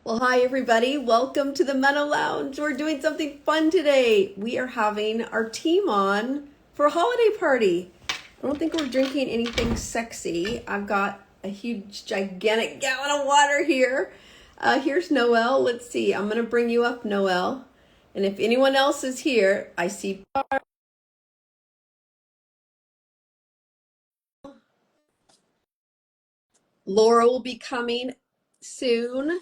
Well, hi everybody. Welcome to the MenoLounge. We're doing something fun today. We are having our team on for a holiday party. I don't think we're drinking anything sexy. I've got a huge, gigantic gallon of water here. Here's Noel. Let's see. I'm going to bring you up, Noel. And if anyone else is here, I see Laura will be coming soon.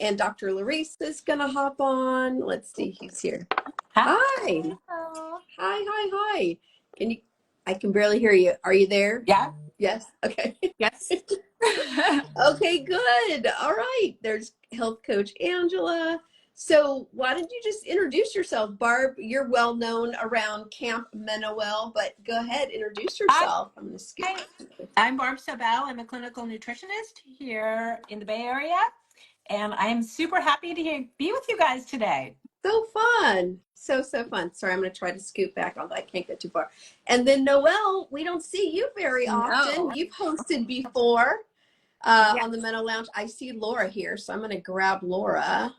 And Dr. Larissa is going to hop on. Let's see who's here. Hi. Hi. Hi. Can you, I can barely hear you. Are you there? Yeah. Yes. Okay. Yes. Okay, good. All right. There's health coach Angela. So why don't you just introduce yourself, Barb? You're well known around Camp MenoWell, but go ahead, introduce yourself. I'm going to skip. Hi. I'm Barb Sobel. I'm a clinical nutritionist here in the Bay Area, and I'm super happy to be with you guys today. So fun. So fun. Sorry, I'm going to try to scoot back, although I can't get too far. And then Noelle, we don't see you very often. No. You've hosted before on the MenoLounge. I see Laura here, so I'm going to grab Laura.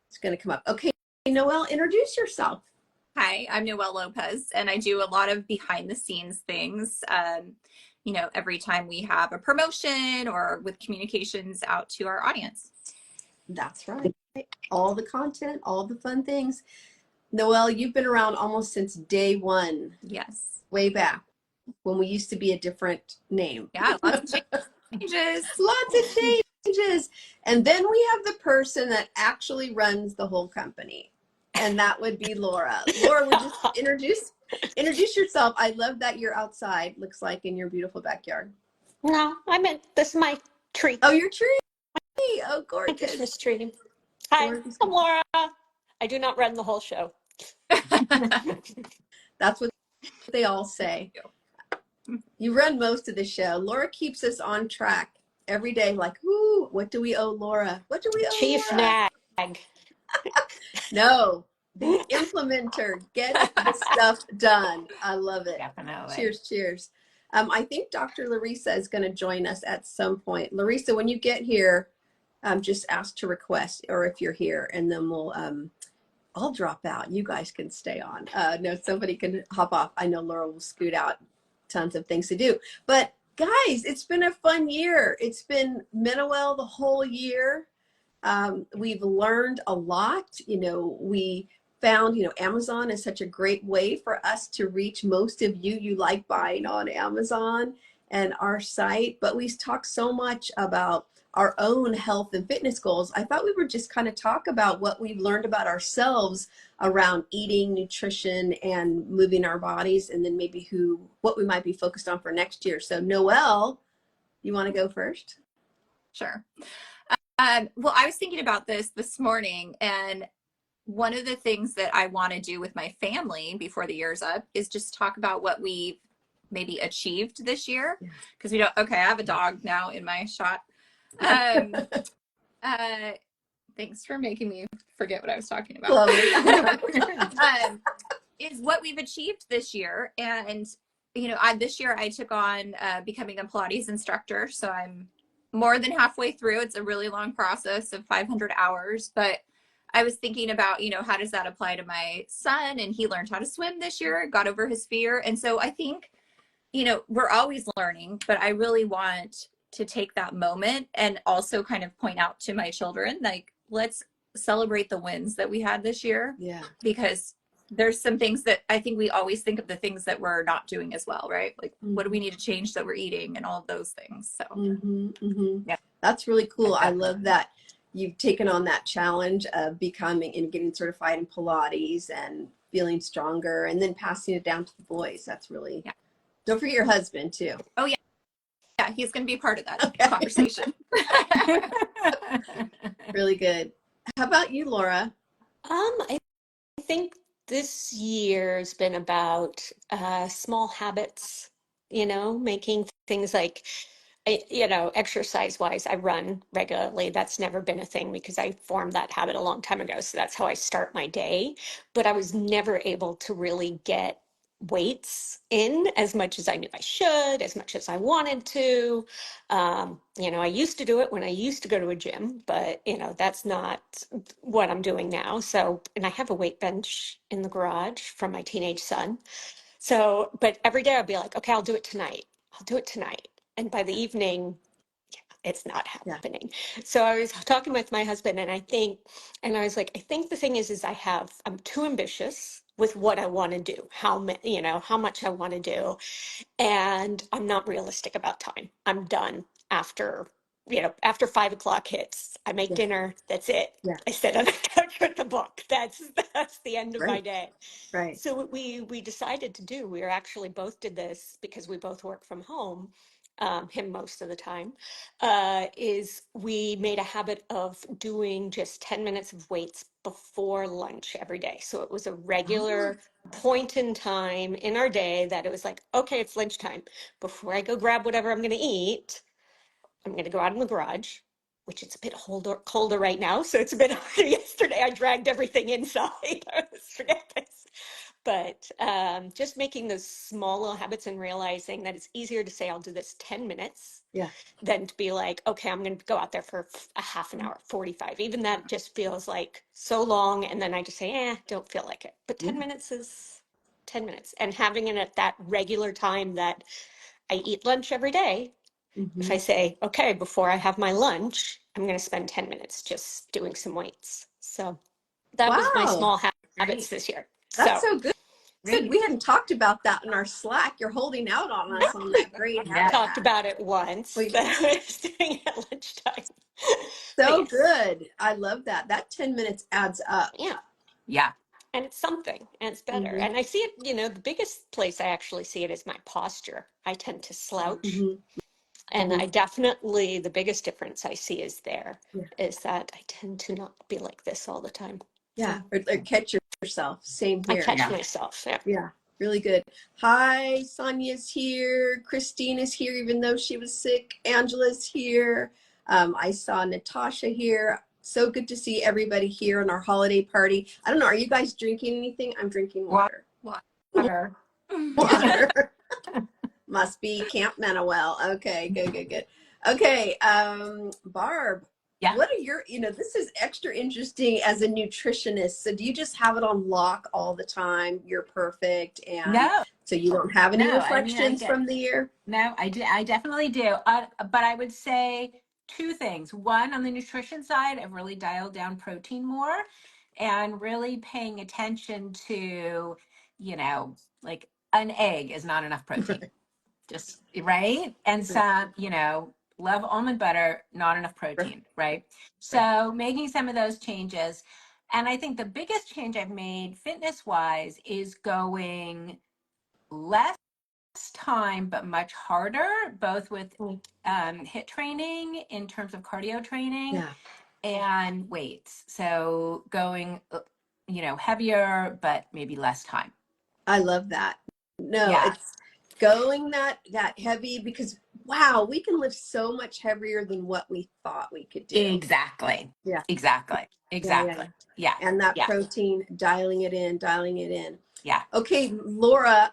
It's going to come up. Okay, Noelle, introduce yourself. Hi, I'm Noelle Lopez, and I do a lot of behind the scenes things. Every time we have a promotion or with communications out to our audience. That's right. All the content, all the fun things. Noelle, you've been around almost since day one. Yes. Way back when we used to be a different name. Yeah, lots of changes. Lots of changes. And then we have the person that actually runs the whole company. And that would be Laura. Laura, would just introduce yourself. I love that you're outside, looks like in your beautiful backyard. No, I meant this is my tree. Oh, your tree. Oh, My gorgeous. Christmas tree. Hi, Gorgeous. I'm Laura. I do not run the whole show. That's what they all say. You run most of the show. Laura keeps us on track every day. Like, ooh, what do we owe Laura? What do we owe Chief Laura? Nag. No, the implementer. Get the stuff done. I love it. Definitely. Cheers. I think Dr. Larissa is going to join us at some point. Larissa, when you get here, just ask to request, or if you're here, and then I'll drop out. You guys can stay on. No, somebody can hop off. I know Laura will scoot out. Tons of things to do. But guys, it's been a fun year. It's been MenoWell the whole year. We've learned a lot. We found, Amazon is such a great way for us to reach most of you. You like buying on Amazon and our site, but we talk so much about our own health and fitness goals. I thought we would just kind of talk about what we've learned about ourselves around eating, nutrition, and moving our bodies, and then maybe what we might be focused on for next year. So Noelle, you want to go first? Sure. Well, I was thinking about this morning, and one of the things that I want to do with my family before the year's up is just talk about what we've maybe achieved this year. Because I have a dog now in my shot. Thanks for making me forget what I was talking about. Is what we've achieved this year. And, this year I took on becoming a Pilates instructor. So I'm more than halfway through. It's a really long process of 500 hours. But I was thinking about, how does that apply to my son? And he learned how to swim this year, got over his fear. And so I think, we're always learning, but I really want to take that moment and also kind of point out to my children, like, let's celebrate the wins that we had this year. Yeah. Because there's some things that I think we always think of the things that we're not doing as well, right? Like, what do we need to change that we're eating and all of those things. So Yeah, that's really cool. I love that you've taken on that challenge of becoming and getting certified in Pilates and feeling stronger, and then passing it down to the boys. That's really, Don't forget your husband too. Oh yeah. Yeah, he's going to be part of that conversation. Really good. How about you, Laura? I think this year's been about small habits, making things like, exercise wise, I run regularly. That's never been a thing because I formed that habit a long time ago. So that's how I start my day. But I was never able to really get weights in as much as I knew I should, as much as I wanted to. I used to do it when I used to go to a gym, but that's not what I'm doing now. So, and I have a weight bench in the garage from my teenage son. So, but every day I'd be like, okay, I'll do it tonight. I'll do it tonight. And by the evening, it's not Yeah. happening. So I was talking with my husband and I was like, I think the thing is I'm too ambitious with what I want to do, how much I want to do. And I'm not realistic about time. I'm done after 5 o'clock hits. I make Yeah. dinner. That's it. Yeah. I sit on the couch with the book. That's the end of my Right. day. Right. So what we decided to do, we were actually both did this because we both work from home, him most of the time, is we made a habit of doing just 10 minutes of weights before lunch every day. So it was a Oh, regular point in time in our day that it was like, okay, it's lunchtime. Before I go grab whatever I'm going to eat, I'm going to go out in the garage, which it's a bit colder right now. So it's a bit harder. Yesterday, I dragged everything inside. I was forget this. But just making those small little habits and realizing that it's easier to say, I'll do this 10 minutes yeah. than to be like, okay, I'm going to go out there for a half an hour, 45. Even that just feels like so long. And then I just say, don't feel like it. But 10 Yeah. minutes is 10 minutes. And having it at that regular time that I eat lunch every day, if Mm-hmm. I say, okay, before I have my lunch, I'm going to spend 10 minutes just doing some weights. So that was my Wow. small habits Great. this year. That's So so good. Said Great. we hadn't talked about that in our Slack. You're holding out on us on that great Yeah. habit talked hack. about it once We that I was doing at lunchtime. But so yes, good. I love that. That 10 minutes adds up. yeah. Yeah. And it's something and it's better. Mm-hmm. And I see it, the biggest place I actually see it is my posture. I tend to slouch. Mm-hmm. And Mm-hmm. I definitely, the biggest difference I see is Yeah. that I tend to not be like this all the time. Yeah. So Or catch yourself. Same I here. catch Yeah. myself. Yeah. Yeah. Really good. Hi, Sonia's here. Christine is here, even though she was sick. Angela's here. I saw Natasha here. So good to see everybody here on our holiday party. I don't know. Are you guys drinking anything? I'm drinking water. Water. Water. Must be Camp MenoWell. Okay, good, good, good. Okay, Barb, Yeah. what are this is extra interesting as a nutritionist. So do you just have it on lock all the time? You're perfect. And No, so you don't have any no. I mean, I reflections get, from the year? no, I do. I definitely do. But I would say two things. One, on the nutrition side, I've really dialed down protein more and really paying attention to, like an egg is not enough protein. Just right. And Right, some, love almond butter, not enough right, protein, right? right. So making some of those changes. And I think the biggest change I've made fitness wise is going less time, but much harder, both with Mm. HIIT training in terms of cardio training Yeah, and weights. So going, heavier, but maybe less time. I love that. No, Yeah, it's going that heavy because wow, we can lift so much heavier than what we thought we could do. exactly. Yeah, Exactly. yeah, yeah, Exactly. yeah. Yeah. And that Yeah. protein, dialing it in, dialing it in. Yeah. Okay, Laura,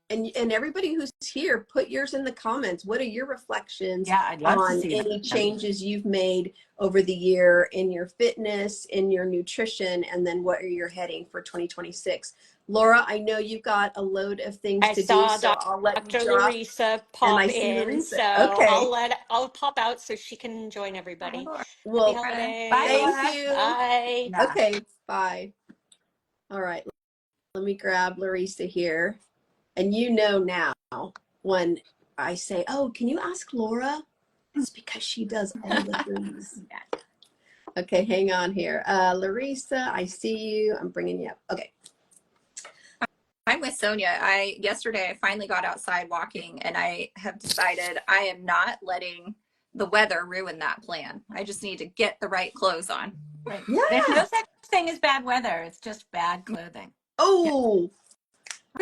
and everybody who's here, put yours in the comments. What are your reflections Yeah. I'd love to on see any them. changes you've made over the year in your fitness, in your nutrition, and then what are you heading for 2026? Laura, I know you've got a load of things I to do, saw so I'll let you Dr. drop. Larissa And I pop see in, Larissa. so Okay. I'll pop out so she can join Hi, everybody. Laura. Happy Well, Bye, thank holidays. Laura. you. Bye. Yeah. Okay, bye. All right, let me grab Larissa here. And now when I say, oh, can you ask Laura? It's because she does all the things. Okay, hang on here. Larissa, I see you. I'm bringing you up. Okay. I'm with Sonia. Yesterday I finally got outside walking and I have decided I am not letting the weather ruin that plan. I just need to get the right clothes on. Right. There's no Yeah. such thing as bad weather. It's just bad clothing. Oh,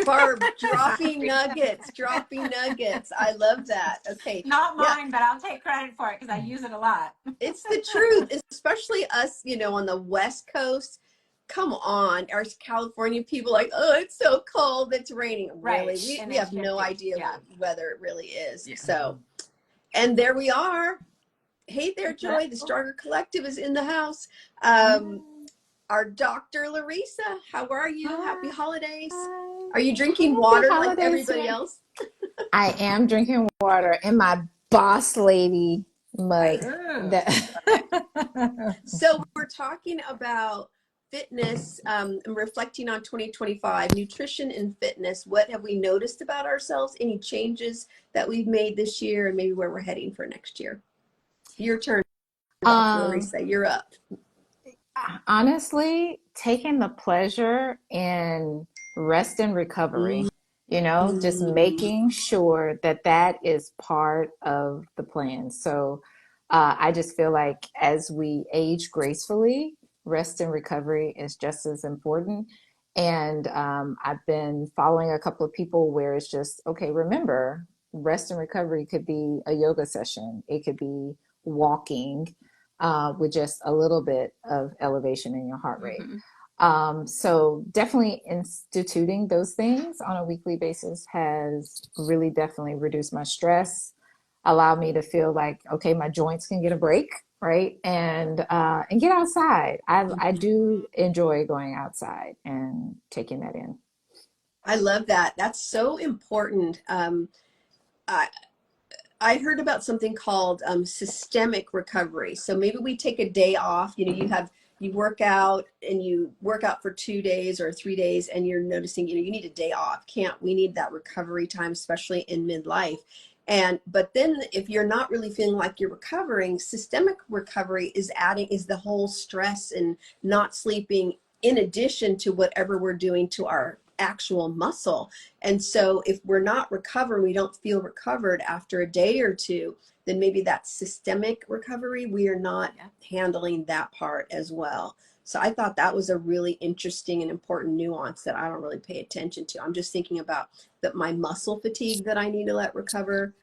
Barb, dropping Exactly. nuggets, dropping nuggets. I love that. Okay. Not Yeah, mine, but I'll take credit for it because I use it a lot. it's the truth, especially us, on the West Coast. come on. Our California people like, oh, it's so cold, it's raining. Really, Right. And we it's have no 50. idea Yeah. what weather it really is. Yeah. So, and there we are. Hey there, Joy. The Hello. Stronger Collective is in the house. Hi. Our Dr. Larissa, how are you? Happy Hi. holidays. Are you drinking Happy water like holidays to everybody you. else? I am drinking water in my boss lady mug. Ooh. So we're talking about fitness and reflecting on 2025, nutrition and fitness. What have we noticed about ourselves? Any changes that we've made this year and maybe where we're heading for next year? Your turn, Dr. Larissa. You're up. Honestly, taking the pleasure in rest and recovery, just Mm. making sure that that is part of the plan. So I just feel like as we age gracefully, rest and recovery is just as important. And I've been following a couple of people where it's just, okay, remember, rest and recovery could be a yoga session, it could be walking with just a little bit of elevation in your heart rate. So definitely instituting those things on a weekly basis has really definitely reduced my stress, allowed me to feel like, okay, my joints can get a break, right? And get outside. I do enjoy going outside and taking that in. I love that. That's so important. I, I heard about something called systemic recovery. So maybe we take a day off. You work out and you work out for 2 days or 3 days, and you're noticing, you need a day off. We need that recovery time, especially in midlife. But then if you're not really feeling like you're recovering, systemic recovery is the whole stress and not sleeping in addition to whatever we're doing to our actual muscle. And so if we're not recovering, we don't feel recovered after a day or two, then maybe that's systemic recovery. We are not handling that part as well. So I thought that was a really interesting and important nuance that I don't really pay attention to. I'm just thinking about my muscle fatigue that I need to let recover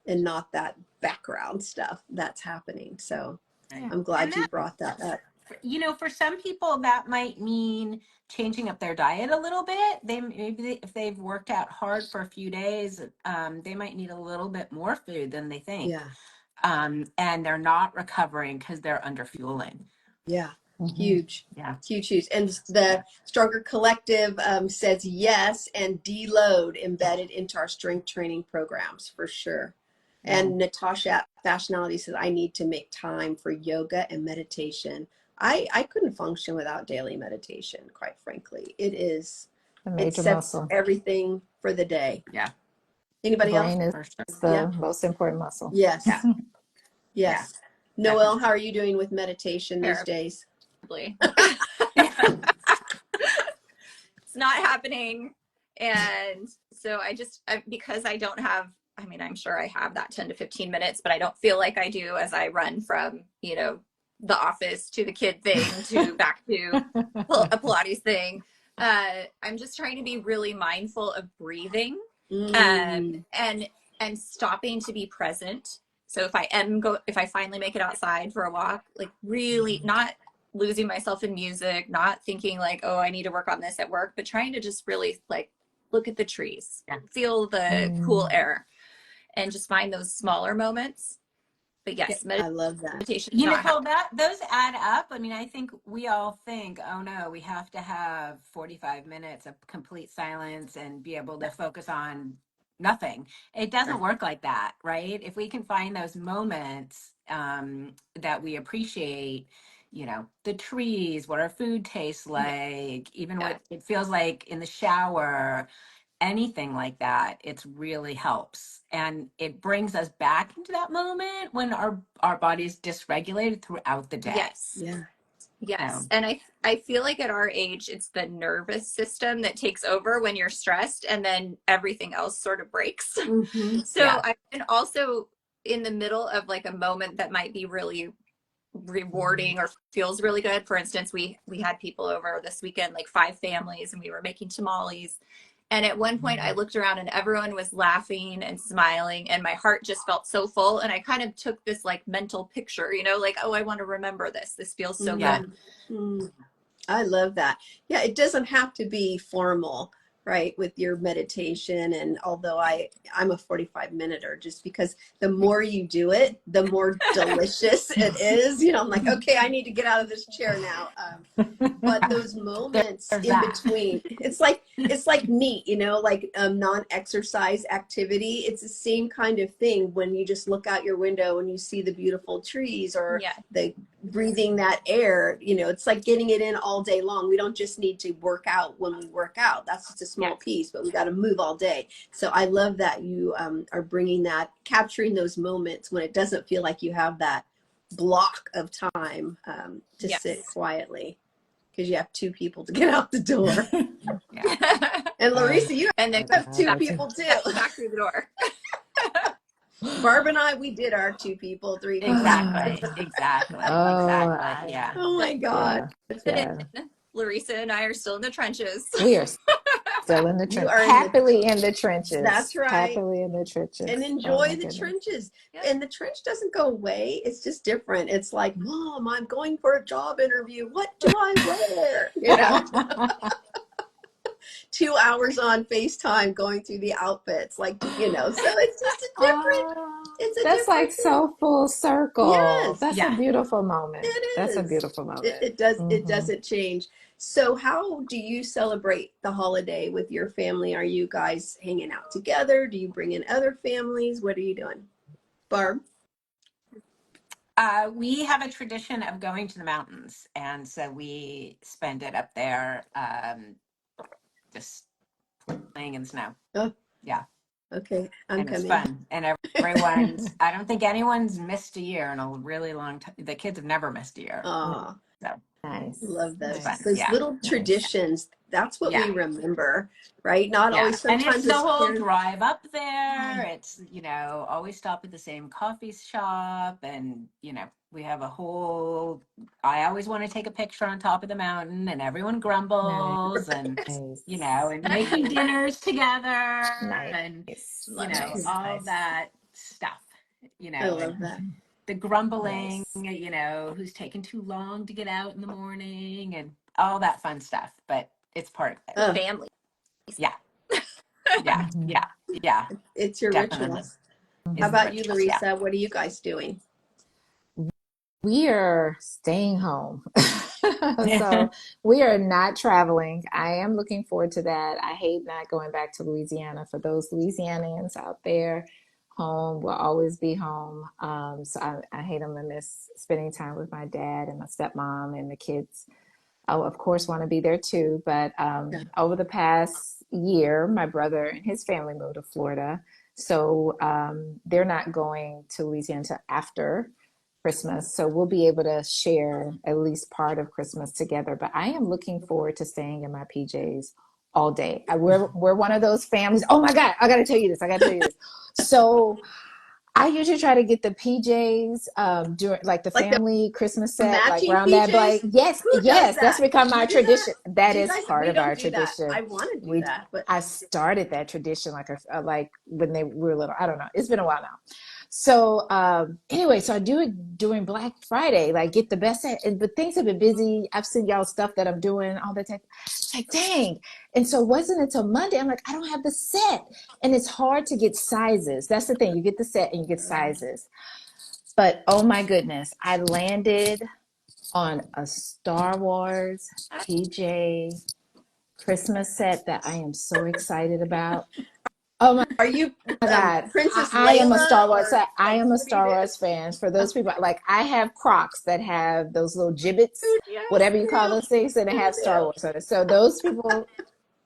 and not that background stuff that's happening. So Right. I'm glad And you that, brought that up. for some people, that might mean changing up their diet a little bit. If they've worked out hard for a few days, they might need a little bit more food than they think. Yeah. And they're not recovering because they're under fueling. Yeah. Mm-hmm. Huge. Yeah. Huge. And the Stronger Collective says yes, and deload embedded into our strength training programs for sure. And Natasha at Fashionality says, I need to make time for yoga and meditation. I couldn't function without daily meditation, quite frankly. It Major sets muscle. everything for the day. Yeah. Anybody else? Brain is For sure. the Yeah. most important muscle. Yes. Yeah. Yes. Yeah. Noelle, how are you doing with meditation these days? Terribly. It's not happening. And so because I don't have, I'm sure I have that 10 to 15 minutes, but I don't feel like I do as I run from, the office to the kid thing to back to a Pilates thing. I'm just trying to be really mindful of breathing and stopping to be present. So if I finally make it outside for a walk, like really not losing myself in music, not thinking like, oh, I need to work on this at work, but trying to just really like look at the trees, feel the cool air, and just find those smaller moments. But yes, I love that. meditation is not Nicole, those add up. I think we all think, oh no, we have to have 45 minutes of complete silence and be able to focus on nothing. It doesn't work like that, right? If we can find those moments that we appreciate, the trees, what our food tastes like, even what it feels like in the shower, anything like that, it's really helps, and it brings us back into that moment when our body's dysregulated throughout the day. Yes. Yeah. Yes. And I feel like at our age, it's the nervous system that takes over when you're stressed, and then everything else sort of breaks. Mm-hmm. So I've been also in the middle of like a moment that might be really rewarding or feels really good. For instance, we had people over this weekend, like 5 families, and we were making tamales. And at one point I looked around and everyone was laughing and smiling, and my heart just felt so full. And I kind of took this like mental picture, like, oh, I want to remember this. This feels so good. I love that. Yeah, it doesn't have to be formal, right, with your meditation. And although I'm a 45-minuter, just because the more you do it, the more delicious it is. I'm like, okay, I need to get out of this chair now. But those moments There's in that. between, it's like neat, like non-exercise activity. It's the same kind of thing when you just look out your window and you see the beautiful trees or Yeah. the breathing that air. It's like getting it in all day long. We don't just need to work out when we work out. That's just a small piece, but we got to move all day. So I love that you are bringing that, capturing those moments when it doesn't feel like you have that block of time to Yes. sit quietly, because you have two people to get out the door. Yeah. And Larissa, you And then have two back, people too. back through the door. Barb and I, we did our two people, three people. Exactly. Oh, Exactly. Yeah. Oh my God. yeah. Larissa and I are still in the trenches. We are still in the You trenches, are happily in the trenches, That's right. happily in the trenches. And Oh enjoy my the goodness. trenches. Yep. And the trench doesn't go away. It's just different. It's like, Mom, I'm going for a job interview. What do I wear? 2 hours on FaceTime going through the outfits. So it's just a different, Oh, it's a that's like different thing. so full circle. Yes, That's a Yeah. beautiful moment. it That's a is. beautiful It, moment. it does. It Mhm. doesn't change. So how do you celebrate the holiday with your family? Are you guys hanging out together? Do you bring in other families? What are you doing? Barb? We have a tradition of going to the mountains, and so we spend it up there, just playing in the snow. Oh, Yeah, okay. I'm and it's coming. fun. And everyone's. I don't think anyone's missed a year in a really long time. The kids have never missed a year, Aw, so Nice. love it's those. fun. Nice. Those Yeah, little Nice. traditions. That's what yeah. we remember, right? Not Yeah, always. and it's Sometimes the as whole parents. drive up there. It's, always stop at the same coffee shop. And, we have a whole, I always want to take a picture on top of the mountain, and everyone grumbles and, and making dinners together and, Nice. Love it. all that stuff, I and love that. the grumbling, Nice. who's taking too long to get out in the morning and all that fun stuff. But it's part of it. The Oh, family. Yeah. Yeah. Mhm. Yeah. Yeah. it's your Definitely. rituals. How It's Mhm. the about you, rituals. Yeah. Larissa? What are you guys doing? We are staying home. So we are not traveling. I am looking forward to that. I hate not going back to Louisiana. For those Louisianians out there, home will always be home. So I hate them and miss spending time with my dad and my stepmom and the kids. I, of course, want to be there too. But Yeah. over the past year, my brother and his family moved to Florida. So they're not going to Louisiana until after Christmas. So we'll be able to share at least part of Christmas together. But I am looking forward to staying in my PJs all day. We're one of those families. Oh my God, I got to tell you this. I got to tell you this. So I usually try to get the PJs during like the Like the family Christmas set, like matching around that PJs? blanket. Yes, Who does yes, that's that? become Do my you do that? tradition. That Do you is guys? part We of don't our do that. tradition. I want to do We that, but I started that tradition like when they were little. I don't know. It's been a while now. So anyway, so I do it during Black Friday, like get the best set. But things have been busy. I've seen y'all stuff that I'm doing all the time. It's like dang. And so it wasn't until Monday. I'm like, I don't have the set, and it's hard to get sizes. That's the thing. You get the set and you get sizes. But oh my goodness, I landed on a Star Wars PJ Christmas set that I am so excited about. Oh my are you God, Princess I am a Layla Star Wars. or I like am a what do you Star do? Wars fan. For those people, like I have Crocs that have those little gibbets, Yes, whatever you call ma'am. those things, and they have Star Yes, Wars on it. So those people,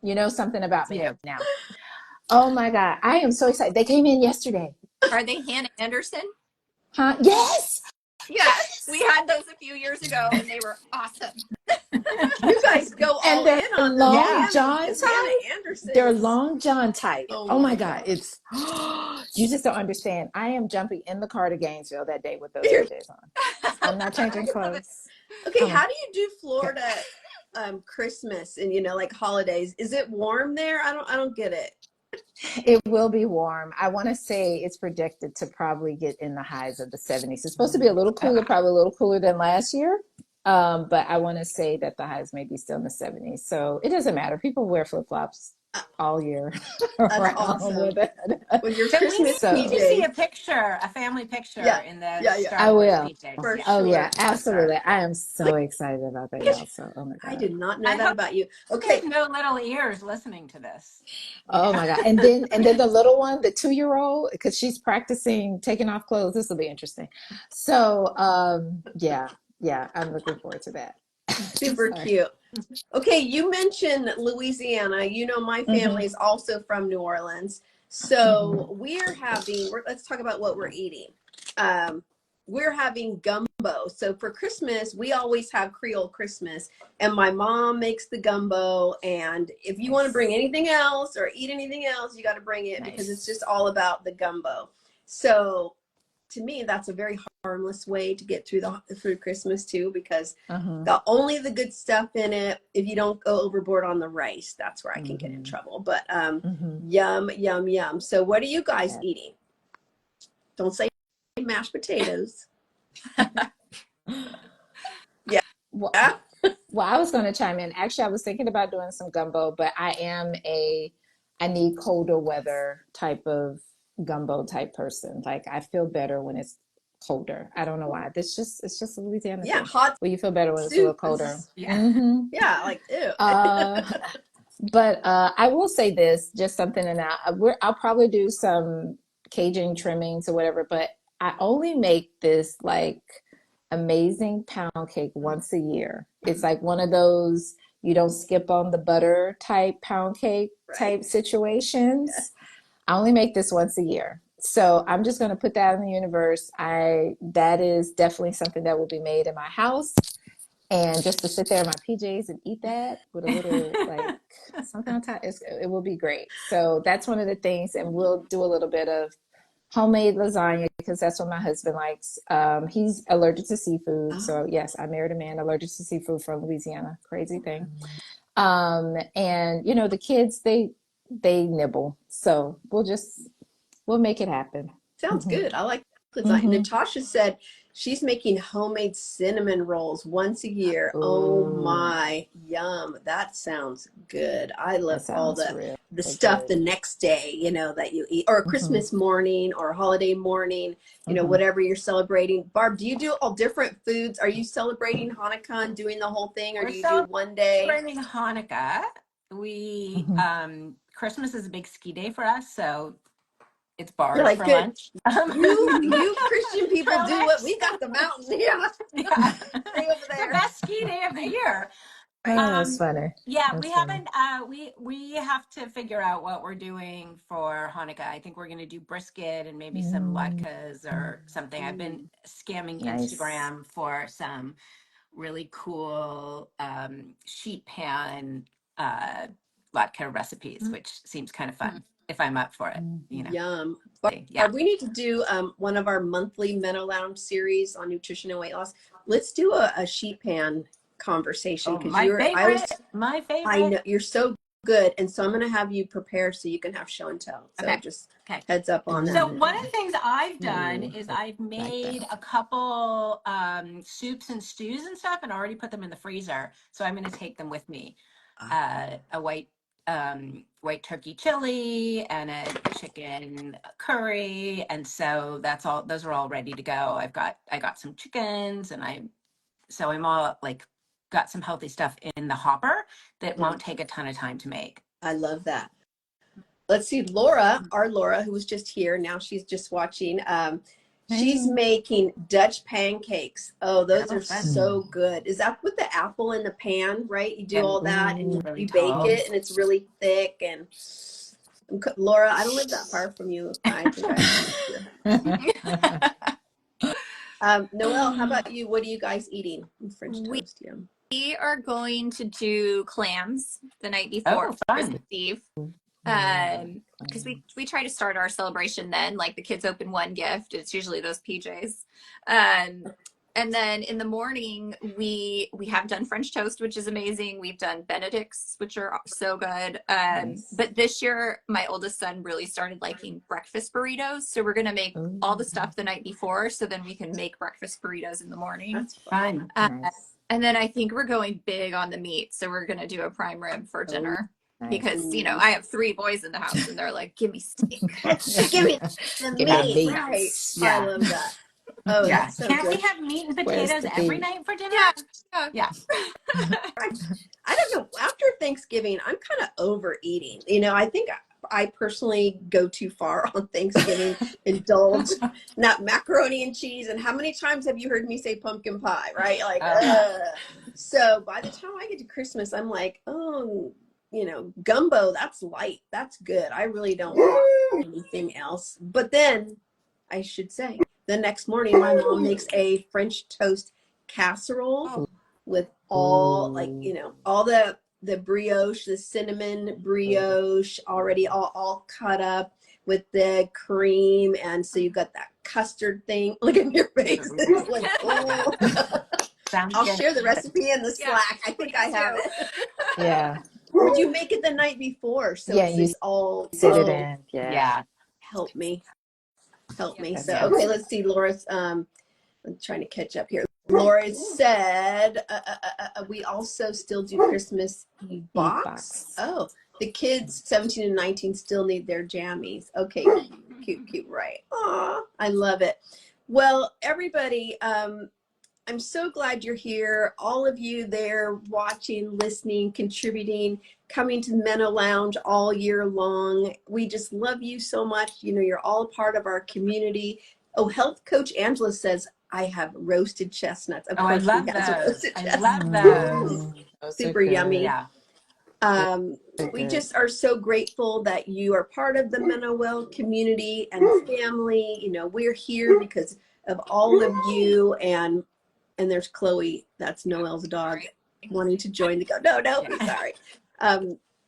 you know something about It's me you. now. Oh my God, I am so excited. They came in yesterday. Are they Hannah Anderson? Huh? Yes, Yes. We had those a few years ago and they were awesome. you guys go and all they're in on those long Yeah. Hannahs john because Hannah type. Anderson They're is. long john type. Oh Oh my my God, gosh. it's you just don't understand. I am jumping in the car to Gainesville that day with those PJs on. I'm not changing I love it. clothes. Okay, Oh my how do you do God. Florida Christmas and like holidays? Is it warm there? I don't get it. It will be warm. I want to say it's projected to probably get in the highs of the 70s. It's supposed to be a little cooler, Uh, probably a little cooler than last year. But I want to say that the highs may be still in the 70s. So it doesn't matter. People wear flip-flops all year That's around awesome. with it. With your So we Christmas need So to see PJs. a picture, a family picture Yeah, in the yeah, yeah, I Star Wars will. PJs. for Yeah, Oh sure. yeah, for sure. absolutely. I am so excited about that, y'all. So, oh my I God. did not know I that hope about you. there's Okay, no little ears listening to this. Oh Yeah. my God. And then the little one, the 2-year-old, because she's practicing taking off clothes. This will be interesting. So yeah, yeah, I'm looking forward to that. super Sorry. cute. Okay, you mentioned Louisiana. You know, my Hmm. family is also from New Orleans. Hmm. So let's talk about what we're eating. Um, we're having gumbo. So for Christmas, we always have Creole Christmas, and my mom makes the gumbo. And if you want to bring Nice. anything else or eat anything else, you got to bring it because it's just Nice. all about the gumbo. So to me, that's a very harmless way to get through Christmas too, because Uh-huh. got only the good stuff in it. If you don't go overboard on the rice, that's where I can get in Hmm. trouble. But Hmm. yum, yum, yum. So what are you guys Yeah. eating? Don't say mashed potatoes. Yeah. Well, Yeah. well, I was going to chime in. Actually, I was thinking about doing some gumbo, but I need colder weather type of gumbo type person. Like I feel better when it's colder. I don't know why. It's just a Louisiana Yeah. thing. Hot Well, you feel better when it's a little soup. This colder. is, Yeah. Hmm. yeah, like ew. Uh, but I will say this, just something, and I'll probably do some Cajun trimmings or whatever. But I only make this like amazing pound cake once a year. It's like one of those you don't skip on the butter type pound cake type Right. situations. Yes. I only make this once a year. So I'm just going to put that in the universe. I That is definitely something that will be made in my house. And just to sit there in my PJs and eat that with a little like something on top, it will be great. So that's one of the things. And we'll do a little bit of homemade lasagna because that's what my husband likes. He's allergic to seafood. Oh, So yes, I married a man allergic to seafood from Louisiana. Crazy thing. And you know, the kids, they nibble. So we'll make it happen. sounds Hmm. good. I like lasagna. Hmm. Natasha said she's making homemade cinnamon rolls once a year. Oh Oh, my, yum. That sounds good. I love that all sounds real the stuff good. the next day, you know, that you eat, or Hmm. Christmas morning or holiday morning, you know, Hmm. whatever you're celebrating. Barb, do you do all different foods? Are you celebrating Hanukkah and doing the whole thing, or We're do you do one day? celebrating Hanukkah. We Hmm. Christmas is a big ski day for us, so it's You're bars like, for good. lunch. You Christian people Trail do what mix. we got the mountains. Yeah. Yeah. Stay over The there. best ski day of the year. Right. Oh, that's funny. Yeah, we That's funny. haven't we have to figure out what we're doing for Hanukkah. I think we're going to do brisket and maybe some Mm, latkes or something. I've been scamming nice. Instagram for some really cool sheet pan uh latke recipes, which seems kind of fun if I'm up for it, you know. Yum. Yeah. Barb, we need to do one of our monthly MenoLounge series on nutrition and weight loss. Let's do a sheet pan conversation Oh, because my I favorite. know you're so good. And so I'm going to have you prepare so you can have show and tell. So Okay. just Okay. heads up on So that. Ooh, one of the things I've done ooh, is I I've like that. made a couple soups and stews and stuff and already put them in the freezer. So I'm going to take them with me. A white turkey chili and a chicken curry, and so that's all. Those are all ready to go. I got some chickens, and I'm all like got some healthy stuff in the hopper that won't take a ton of time to make. I love that. Let's see, Laura, our Laura, who was just here, now she's just watching. She's Hey. making Dutch pancakes. Oh, those Oh, are fun. so Mm, good. Is that with the apple in the pan, right? You do And all that and ooh, really you bake tall. it and it's really thick. And Laura, I don't live that far from you. I think I can make you. Noelle, how about you? What are you guys eating? French We toast, yeah. are going to do clams the night before Oh, for Christmas fun. Eve. ooh, Because we try to start our celebration then, like the kids open one gift. It's usually those PJs. Um, and then in the morning, we have done French toast, which is amazing. We've done Benedicts, which are so good. nice. But this year, my oldest son really started liking breakfast burritos. So we're gonna make all Ooh, the stuff the night before, so then we can make breakfast burritos in the morning. That's fun. Fun. Uh, nice. And then I think we're going big on the meat. So we're going to do a prime rib for dinner Nice. because, you know, I have 3 boys in the house and they're like, give me steak. Give me the Give me meat, the right? meats. I Yeah. love that. Oh, Yeah. that's so Can't we good. have meat and Where's potatoes the every beef? night for dinner? Yeah. Yeah. I don't know. After Thanksgiving, I'm kind of overeating. You know, I think I personally go too far on Thanksgiving, indulge in that macaroni and cheese. And how many times have you heard me say pumpkin pie, right? Like, Oh, yeah. So by the time I get to Christmas, I'm like, oh, you know, gumbo, that's light. That's good. I really don't want anything else. But then I should say, the next morning, my mom makes a French toast casserole with all, like, you know, all the brioche, the cinnamon brioche already all cut up with the cream. And so you've got that custard thing. Look at your face. It's like, oh. Sounds I'll good. share the recipe in the Yeah, Slack. I think I have too. it. Yeah. Would you make it the night before? So Yeah, it's you just all, sit it oh, in. Yeah. Yeah. help me. Help me. Yeah. So, That's okay, awesome. let's see. Laura's, I'm trying to catch up here. Laura said, we also still do Christmas Eve Eve box. box. Oh, the kids 17 and 19 still need their jammies. Okay, cute, right. Aw, I love it. Well, everybody, I'm so glad you're here. All of you there watching, listening, contributing, coming to MenoLounge all year long. We just love you so much. You know, you're all part of our community. Oh, Health Coach Angela says, I have roasted chestnuts. Of Oh, I course, she love has those. roasted I chestnuts. love those. Those Super are yummy. Yeah. They're We good. just are so grateful that you are part of the MenoWell community and family. You know, we're here because of all of you. And there's Chloe, that's Noel's dog, wanting to join the don't be sorry,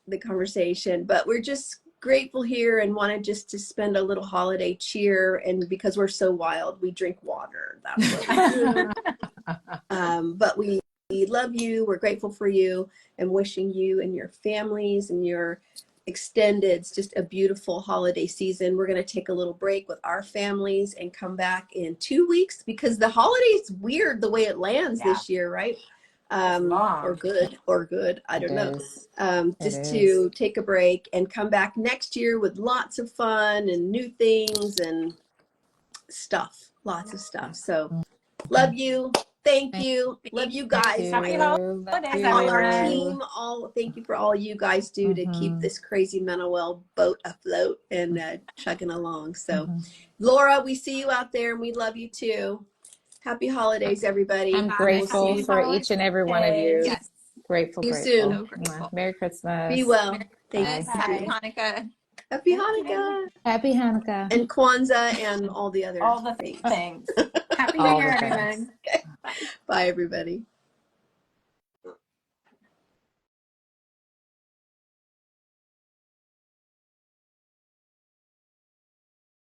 the conversation. But we're just grateful here and wanted just to spend a little holiday cheer. And because we're so wild, we drink water. That's what we do. But we love you. We're grateful for you and wishing you and your families and your extendeds just a beautiful holiday season. We're going to take a little break with our families and come back in 2 weeks because the holiday's weird the way it lands this year, right? long. Or good. I don't know. Just is. to take a break and come back next year with lots of fun and new things and stuff, lots of stuff. So love you. Thank you. Love you guys. Happy Love holidays, you. All our everyone. team, thank you for all you guys do to keep this crazy MenoWell boat afloat and chugging along. So, Laura, we see you out there and we love you too. Happy holidays, everybody. I'm We'll grateful see for each and every one of you. Yes. Grateful, you grateful. soon. So grateful. Merry Christmas. Be well. Merry Thank Christmas. Bye. Happy you. Hanukkah. Happy Thank you. Hanukkah Happy Hanukkah. and Kwanzaa and all the other All the things. things. Happy New All Year, the things. everyone. Bye. Bye, everybody.